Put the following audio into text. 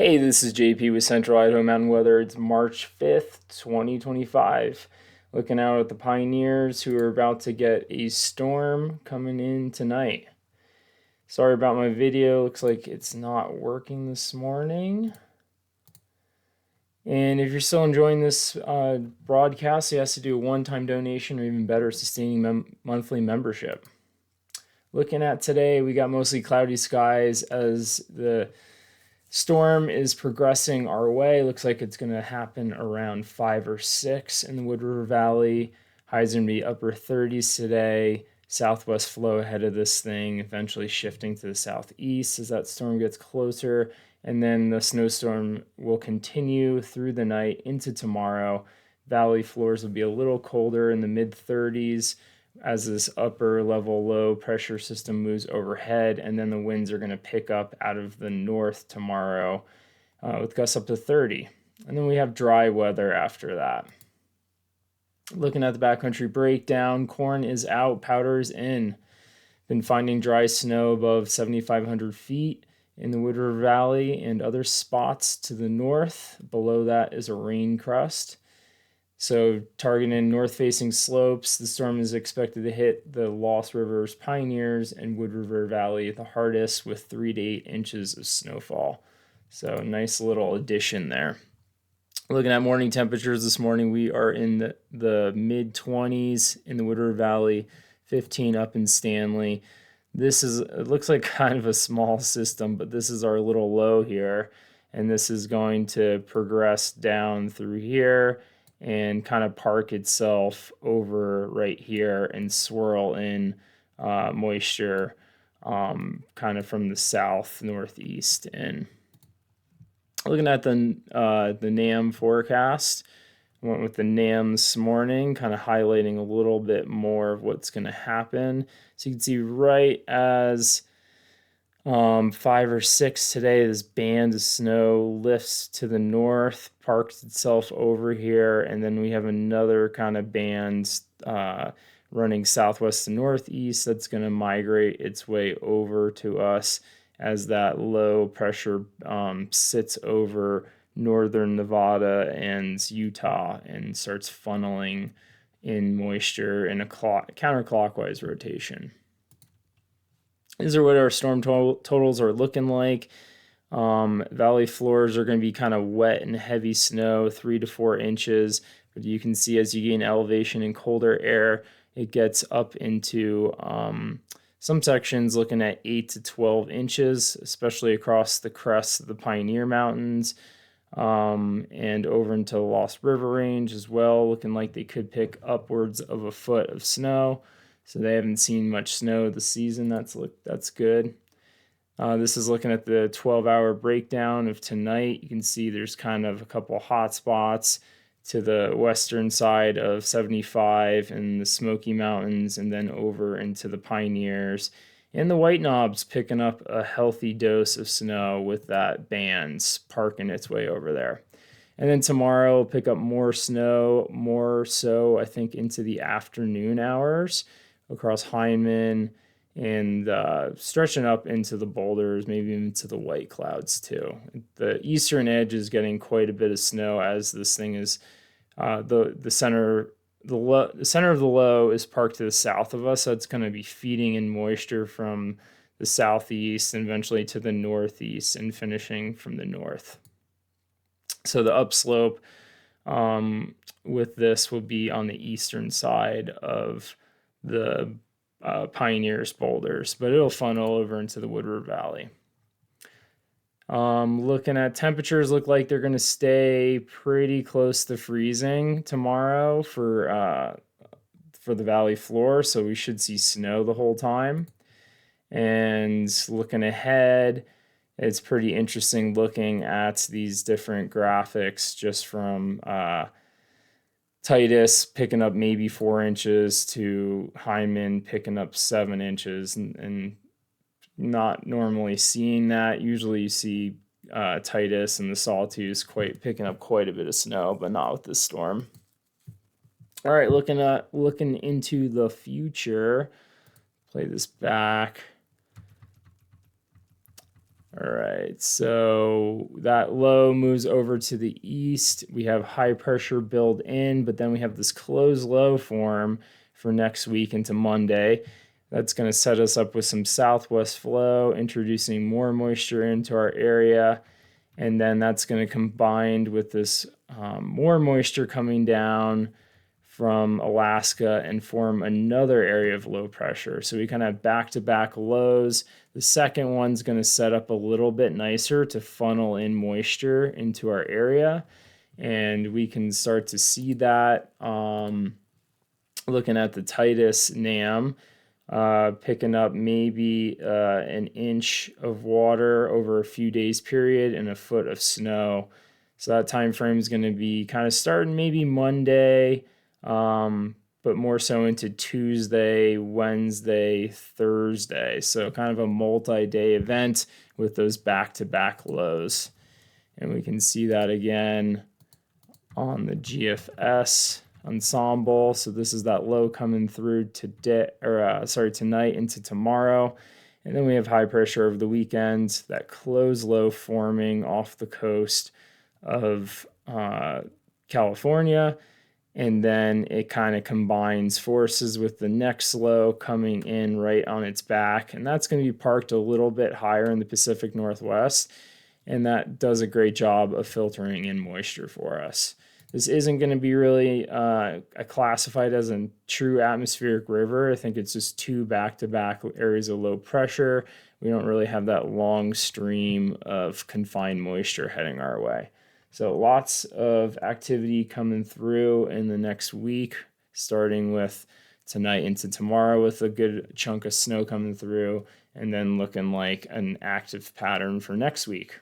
Hey, this is JP with Central Idaho Mountain Weather. It's March 5th, 2025. Looking out at the Pioneers who are about to get a storm coming in tonight. Sorry about my video. Looks like it's not working this morning. And if you're still enjoying this broadcast, you have to do a one-time donation or even better, sustaining monthly membership. Looking at today, we got mostly cloudy skies as the storm is progressing our way. Looks like it's going to happen around 5 or 6 in the Wood River Valley. Highs going to be upper 30s today. Southwest flow ahead of this thing, eventually shifting to the southeast as that storm gets closer. And then the snowstorm will continue through the night into tomorrow. Valley floors will be a little colder in the mid 30s as this upper level low pressure system moves overhead, and then the winds are going to pick up out of the north tomorrow with gusts up to 30. And then we have dry weather after that. Looking at the backcountry breakdown, corn is out, powder is in. Been finding dry snow above 7,500 feet in the Wood River Valley and other spots to the north. Below that is a rain crust. So targeting north-facing slopes, the storm is expected to hit the Lost Rivers, Pioneers, and Wood River Valley the hardest with 3 to 8 inches of snowfall. So nice little addition there. Looking at morning temperatures this morning, we are in the mid-20s in the Wood River Valley, 15 up in Stanley. It looks like kind of a small system, but this is our little low here, and this is going to progress down through here and kind of park itself over right here and swirl in moisture kind of from the south northeast in. Looking at the NAM forecast, I went with the NAM this morning, kind of highlighting a little bit more of what's going to happen. So you can see right as 5 or 6 today, this band of snow lifts to the north, parks itself over here, and then we have another kind of band running southwest to northeast that's going to migrate its way over to us as that low pressure sits over northern Nevada and Utah and starts funneling in moisture in a counterclockwise rotation. These are what our storm totals are looking like. Valley floors are going to be kind of wet and heavy snow, 3 to 4 inches. But you can see as you gain elevation in colder air, it gets up into some sections looking at 8 to 12 inches, especially across the crests of the Pioneer Mountains and over into the Lost River Range as well, looking like they could pick upwards of a foot of snow. So they haven't seen much snow this season. That's good. This is looking at the 12-hour breakdown of tonight. You can see there's kind of a couple hot spots to the western side of 75 and the Smoky Mountains, and then over into the Pioneers. And the White Knob's picking up a healthy dose of snow with that band parking its way over there. And then tomorrow we'll pick up more snow, more so I think into the afternoon hours across Heinemann and stretching up into the boulders, maybe even to the White Clouds too. The eastern edge is getting quite a bit of snow as this thing is the center of the low is parked to the south of us, so it's going to be feeding in moisture from the southeast and eventually to the northeast and finishing from the north. So the upslope with this will be on the eastern side of the Pioneers boulders, but it'll funnel over into the Wood River Valley. Looking at temperatures, look like they're going to stay pretty close to freezing tomorrow for the valley floor, so we should see snow the whole time. And looking ahead, it's pretty interesting looking at these different graphics just from Titus picking up maybe 4 inches to Hyman picking up 7 inches, and not normally seeing that. Usually you see Titus and the Sawtooth picking up quite a bit of snow, but not with this storm. All right, looking into the future. Play this back. All right, so that low moves over to the east. We have high pressure build in, but then we have this closed low form for next week into Monday. That's going to set us up with some southwest flow, introducing more moisture into our area. And then that's going to combine with this more moisture coming down from Alaska and form another area of low pressure. So we kind of have back-to-back lows. The second one's going to set up a little bit nicer to funnel in moisture into our area. And we can start to see that looking at the Titus NAM, picking up maybe an inch of water over a few days period and a foot of snow. So that time frame is going to be kind of starting maybe Monday, but more so into Tuesday, Wednesday, Thursday. So kind of a multi-day event with those back-to-back lows. And we can see that again on the GFS ensemble. So this is that low coming through tonight into tomorrow. And then we have high pressure over the weekend, that closed low forming off the coast of California. And then it kind of combines forces with the next low coming in right on its back. And that's going to be parked a little bit higher in the Pacific Northwest. And that does a great job of filtering in moisture for us. This isn't going to be really classified as a true atmospheric river. I think it's just two back-to-back areas of low pressure. We don't really have that long stream of confined moisture heading our way. So lots of activity coming through in the next week, starting with tonight into tomorrow with a good chunk of snow coming through, and then looking like an active pattern for next week.